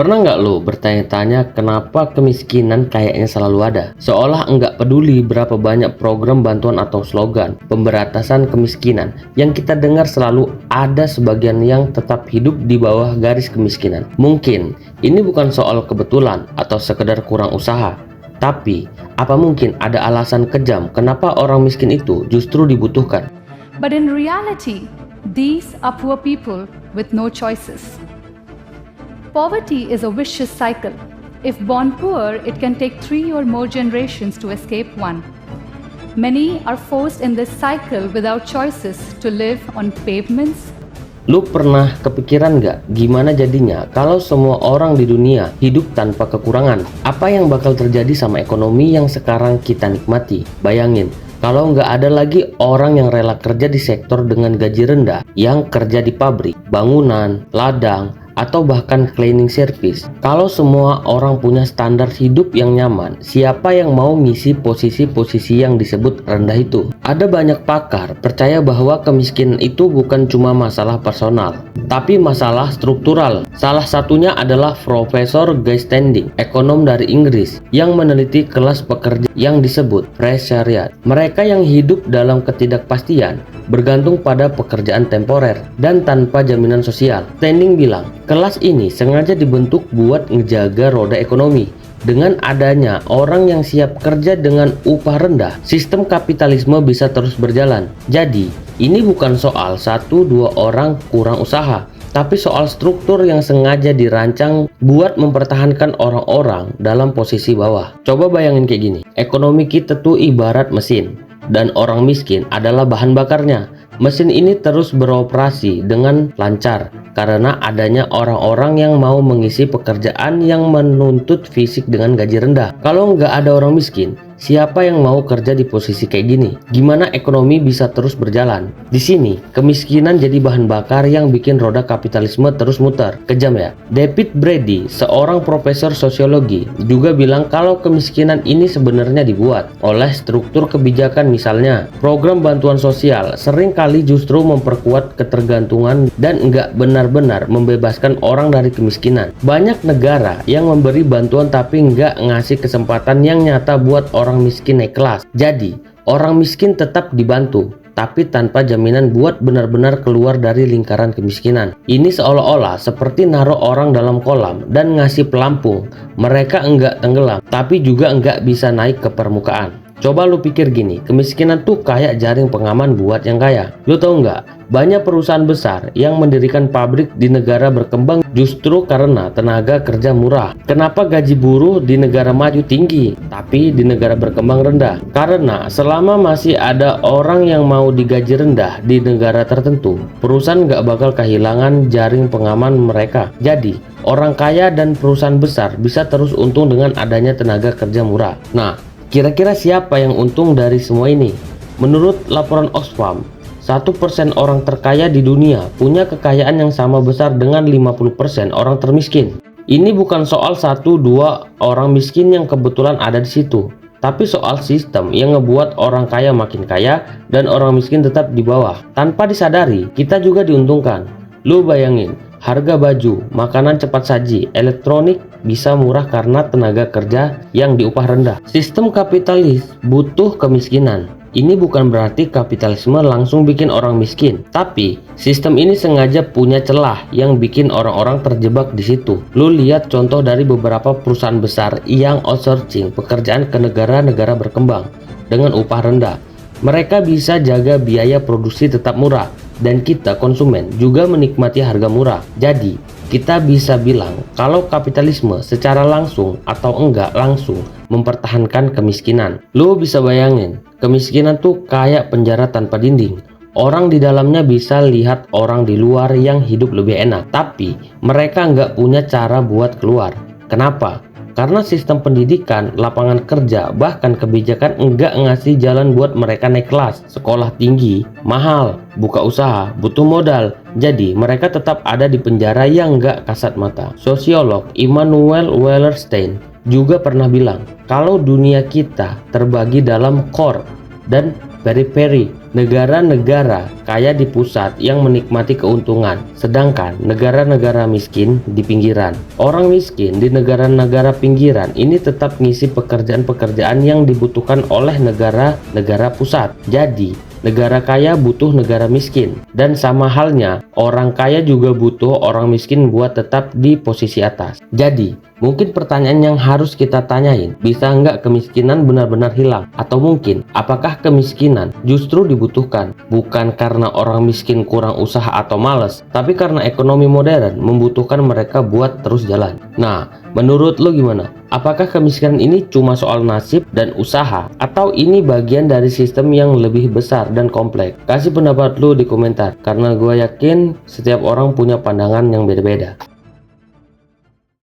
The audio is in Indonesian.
Pernah nggak lo bertanya-tanya kenapa kemiskinan kayaknya selalu ada? Seolah nggak peduli berapa banyak program bantuan atau slogan pemberantasan kemiskinan yang kita dengar, selalu ada sebagian yang tetap hidup di bawah garis kemiskinan. Mungkin ini bukan soal kebetulan atau sekedar kurang usaha, tapi apa mungkin ada alasan kejam kenapa orang miskin itu justru dibutuhkan? But in reality, these are poor people with no choices. Poverty is a vicious cycle. If born poor, it can take 3 or more generations to escape one. Many are forced in this cycle without choices to live on pavements. Lu pernah kepikiran nggak gimana jadinya kalau semua orang di dunia hidup tanpa kekurangan? Apa yang bakal terjadi sama ekonomi yang sekarang kita nikmati? Bayangin, kalau nggak ada lagi orang yang rela kerja di sektor dengan gaji rendah, yang kerja di pabrik, bangunan, ladang, atau bahkan cleaning service. Kalau semua orang punya standar hidup yang nyaman, siapa yang mau ngisi posisi-posisi yang disebut rendah itu? Ada banyak pakar percaya bahwa kemiskinan itu bukan cuma masalah personal, tapi masalah struktural. Salah satunya adalah Profesor Guy Standing, ekonom dari Inggris, yang meneliti kelas pekerja yang disebut precariat. Mereka yang hidup dalam ketidakpastian, bergantung pada pekerjaan temporer dan tanpa jaminan sosial. Standing bilang, kelas ini sengaja dibentuk buat ngejaga roda ekonomi. Dengan adanya orang yang siap kerja dengan upah rendah, sistem kapitalisme bisa terus berjalan. Jadi, ini bukan soal 1-2 orang kurang usaha, tapi soal struktur yang sengaja dirancang buat mempertahankan orang-orang dalam posisi bawah. Coba bayangin kayak gini, ekonomi kita tuh ibarat mesin, dan orang miskin adalah bahan bakarnya. Mesin ini terus beroperasi dengan lancar karena adanya orang-orang yang mau mengisi pekerjaan yang menuntut fisik dengan gaji rendah. Kalau nggak ada orang miskin, siapa yang mau kerja di posisi kayak gini? Gimana ekonomi bisa terus berjalan? Di sini, kemiskinan jadi bahan bakar yang bikin roda kapitalisme terus muter. Kejam ya? David Brady, seorang profesor sosiologi, juga bilang kalau kemiskinan ini sebenarnya dibuat oleh struktur kebijakan. Misalnya, program bantuan sosial sering kali justru memperkuat ketergantungan dan nggak benar-benar membebaskan orang dari kemiskinan. Banyak negara yang memberi bantuan tapi nggak ngasih kesempatan yang nyata buat orang miskin naik kelas. Jadi, orang miskin tetap dibantu, tapi tanpa jaminan buat benar-benar keluar dari lingkaran kemiskinan. Ini seolah-olah seperti naruh orang dalam kolam dan ngasih pelampung. Mereka enggak tenggelam, tapi juga enggak bisa naik ke permukaan. Coba lu pikir gini, kemiskinan tuh kayak jaring pengaman buat yang kaya. Lu tahu nggak? Banyak perusahaan besar yang mendirikan pabrik di negara berkembang justru karena tenaga kerja murah. Kenapa gaji buruh di negara maju tinggi, tapi di negara berkembang rendah? Karena selama masih ada orang yang mau digaji rendah di negara tertentu, perusahaan nggak bakal kehilangan jaring pengaman mereka. Jadi, orang kaya dan perusahaan besar bisa terus untung dengan adanya tenaga kerja murah. Nah, kira-kira siapa yang untung dari semua ini? Menurut laporan Oxfam, 1% orang terkaya di dunia punya kekayaan yang sama besar dengan 50% orang termiskin. Ini bukan soal 1-2 orang miskin yang kebetulan ada di situ, tapi soal sistem yang ngebuat orang kaya makin kaya dan orang miskin tetap di bawah. Tanpa disadari, kita juga diuntungkan. Lu bayangin, harga baju, makanan cepat saji, elektronik bisa murah karena tenaga kerja yang diupah rendah. Sistem kapitalis butuh kemiskinan. Ini bukan berarti kapitalisme langsung bikin orang miskin, tapi sistem ini sengaja punya celah yang bikin orang-orang terjebak di situ. Lu lihat contoh dari beberapa perusahaan besar yang outsourcing pekerjaan ke negara-negara berkembang dengan upah rendah. Mereka bisa jaga biaya produksi tetap murah, dan kita konsumen juga menikmati harga murah. Jadi, kita bisa bilang kalau kapitalisme secara langsung atau enggak langsung mempertahankan kemiskinan. Lu bisa bayangin, kemiskinan tuh kayak penjara tanpa dinding. Orang di dalamnya bisa lihat orang di luar yang hidup lebih enak, tapi mereka nggak punya cara buat keluar. Kenapa? Karena sistem pendidikan, lapangan kerja, bahkan kebijakan enggak ngasih jalan buat mereka naik kelas. Sekolah tinggi, mahal, buka usaha, butuh modal. Jadi mereka tetap ada di penjara yang enggak kasat mata. Sosiolog Immanuel Wallerstein juga pernah bilang, kalau dunia kita terbagi dalam core dan periphery. negara-negara kaya di pusat yang menikmati keuntungan, sedangkan negara-negara miskin di pinggiran. Orang miskin di negara-negara pinggiran ini tetap ngisi pekerjaan-pekerjaan yang dibutuhkan oleh negara-negara pusat. Jadi, negara kaya butuh negara miskin, dan sama halnya orang kaya juga butuh orang miskin buat tetap di posisi atas. Jadi, mungkin pertanyaan yang harus kita tanyain, bisa nggak kemiskinan benar-benar hilang? Atau mungkin, apakah kemiskinan justru dibutuhkan bukan karena orang miskin kurang usaha atau malas, tapi karena ekonomi modern membutuhkan mereka buat terus jalan? Nah, menurut lo gimana? Apakah kemiskinan ini cuma soal nasib dan usaha, atau ini bagian dari sistem yang lebih besar dan kompleks? Kasih pendapat lu di komentar, karena gue yakin setiap orang punya pandangan yang beda-beda.